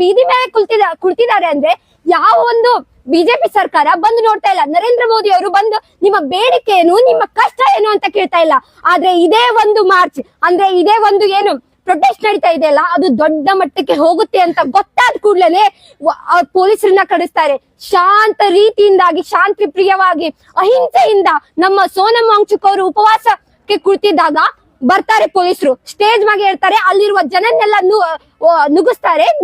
ಬೀದಿ ಮೇಲೆ ಕುಳಿತಿದ್ದಾರೆ ಅಂದ್ರೆ ಯಾವ ಒಂದು ಬಿಜೆಪಿ ಸರ್ಕಾರ ಬಂದು ನೋಡ್ತಾ ಇಲ್ಲ. ನರೇಂದ್ರ ಮೋದಿ ಅವರು ಬಂದು ನಿಮ್ಮ ಬೇಡಿಕೆ ಏನು, ನಿಮ್ಮ ಕಷ್ಟ ಏನು ಅಂತ ಕೇಳ್ತಾ ಇಲ್ಲ. ಆದ್ರೆ ಇದೇ ಒಂದು ಮಾರ್ಚ್ ಅಂದ್ರೆ ಇದೇ ಒಂದು ಏನು ಪ್ರೊಟೆಸ್ಟ್ ನಡೀತಾ ಇದೆಯಲ್ಲ, ಅದು ದೊಡ್ಡ ಮಟ್ಟಕ್ಕೆ ಹೋಗುತ್ತೆ ಅಂತ ಗೊತ್ತಾದ ಕೂಡ್ಲೇನೆ ಪೊಲೀಸರನ್ನ ಕಳಿಸ್ತಾರೆ. ಶಾಂತ ರೀತಿಯಿಂದಾಗಿ, ಶಾಂತಿ ಪ್ರಿಯವಾಗಿ, ಅಹಿಂಸೆಯಿಂದ ನಮ್ಮ ಸೋನಂ ವಾಂಗ್ಚುಕ್ ಅವರು ಉಪವಾಸಕ್ಕೆ ಕುಳಿತಿದ್ದಾಗ ಬರ್ತಾರೆ ಪೊಲೀಸರು, ಸ್ಟೇಜ್ ಮ್ಯಾಗೆ ಹೇಳ್ತಾರೆ, ಅಲ್ಲಿರುವ ಜನನ್ನೆಲ್ಲ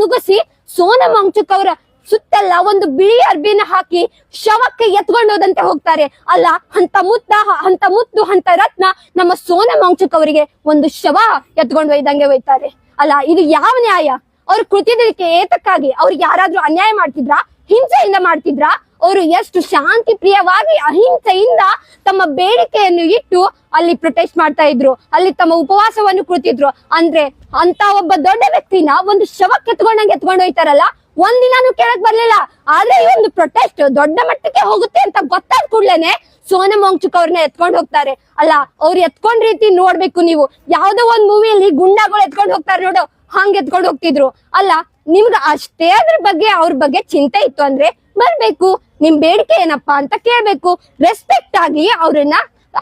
ನುಗ್ಗಿಸಿ ಸೋನಂ ವಾಂಗ್ಚುಕ್ ಅವರ ಸುತ್ತೆಲ್ಲ ಒಂದು ಬಿಳಿ ಅರ್ಬಿನ ಹಾಕಿ ಶವಕ್ಕೆ ಎತ್ಕೊಂಡು ಹೋದಂತೆ ಹೋಗ್ತಾರೆ. ಅಲ್ಲ, ಅಂತ ರತ್ನ ನಮ್ಮ ಸೋನಂ ವಾಂಗ್ಚುಕ್ ಅವರಿಗೆ ಒಂದು ಶವ ಎತ್ಕೊಂಡು ಒಯ್ದಂಗೆ ಒಯ್ತಾರೆ. ಅಲ್ಲ, ಇದು ಯಾವ ನ್ಯಾಯ? ಅವ್ರು ಕೃತಿದಕ್ಕೆ ಏತಕ್ಕಾಗಿ? ಅವ್ರಿಗೆ ಯಾರಾದ್ರೂ ಅನ್ಯಾಯ ಮಾಡ್ತಿದ್ರಾ? ಹಿಂಸೆಯಿಂದ ಮಾಡ್ತಿದ್ರಾ? ಅವರು ಎಷ್ಟು ಶಾಂತಿ ಪ್ರಿಯವಾಗಿ ಅಹಿಂಸೆಯಿಂದ ತಮ್ಮ ಬೇಡಿಕೆಯನ್ನು ಇಟ್ಟು ಅಲ್ಲಿ ಪ್ರೊಟೆಸ್ಟ್ ಮಾಡ್ತಾ ಇದ್ರು, ಅಲ್ಲಿ ತಮ್ಮ ಉಪವಾಸವನ್ನು ಕುಳಿತಿದ್ರು. ಅಂದ್ರೆ ಅಂತ ಒಬ್ಬ ದೊಡ್ಡ ವ್ಯಕ್ತಿನ ಒಂದು ಶವಕ್ಕೆ ಎತ್ಕೊಂಡು ಹೋಯ್ತಾರಲ್ಲ, ಒಂದಿನಾನು ಕೇಳಕ್ ಬರ್ಲಿಲ್ಲ. ಆದ್ರೆ ಈ ಒಂದು ಪ್ರೊಟೆಸ್ಟ್ ದೊಡ್ಡ ಮಟ್ಟಕ್ಕೆ ಹೋಗುತ್ತೆ ಅಂತ ಗೊತ್ತಾದ ಕೂಡ್ಲೇನೆ ಸೋನಂ ವಾಂಗ್ಚುಕ್ ಅವ್ರನ್ನ ಎತ್ಕೊಂಡು ಹೋಗ್ತಾರೆ. ಅಲ್ಲ, ಅವ್ರು ಎತ್ಕೊಂಡ್ ರೀತಿ ನೋಡ್ಬೇಕು ನೀವು. ಯಾವ್ದೋ ಒಂದ್ ಮೂವಿಯಲ್ಲಿ ಗುಂಡಾಗಳು ಎತ್ಕೊಂಡು ಹೋಗ್ತಾರೆ ನೋಡು, ಹಂಗ ಎತ್ಕೊಂಡು ಹೋಗ್ತಿದ್ರು. ಅಲ್ಲ, ನಿಮ್ಗ ಅಷ್ಟೇ ಅದ್ರ ಬಗ್ಗೆ ಅವ್ರ ಬಗ್ಗೆ ಚಿಂತೆ ಇತ್ತು ಅಂದ್ರೆ ಬರ್ಬೇಕು, ನಿಮ್ ಬೇಡಿಕೆ ಏನಪ್ಪಾ ಅಂತ ಕೇಳ್ಬೇಕು, ರೆಸ್ಪೆಕ್ಟ್ ಆಗಿ ಅವ್ರನ್ನ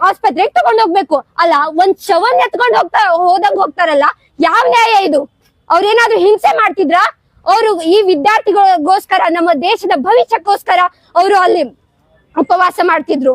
ಆಸ್ಪತ್ರೆಗೆ ತಗೊಂಡ್ ಹೋಗ್ಬೇಕು. ಅಲ್ಲ, ಒಂದ್ ಶವನ್ ಎತ್ಕೊಂಡು ಹೋಗ್ತಾರಲ್ಲ, ಯಾವ ನ್ಯಾಯ ಇದು? ಅವ್ರೇನಾದ್ರೂ ಹಿಂಸೆ ಮಾಡ್ತಿದ್ರಾ? ಅವರು ಈ ವಿದ್ಯಾರ್ಥಿಗಳಿಗೋಸ್ಕರ, ನಮ್ಮ ದೇಶದ ಭವಿಷ್ಯಕ್ಕೋಸ್ಕರ ಅವರು ಅಲ್ಲಿ ಉಪವಾಸ ಮಾಡ್ತಿದ್ರು.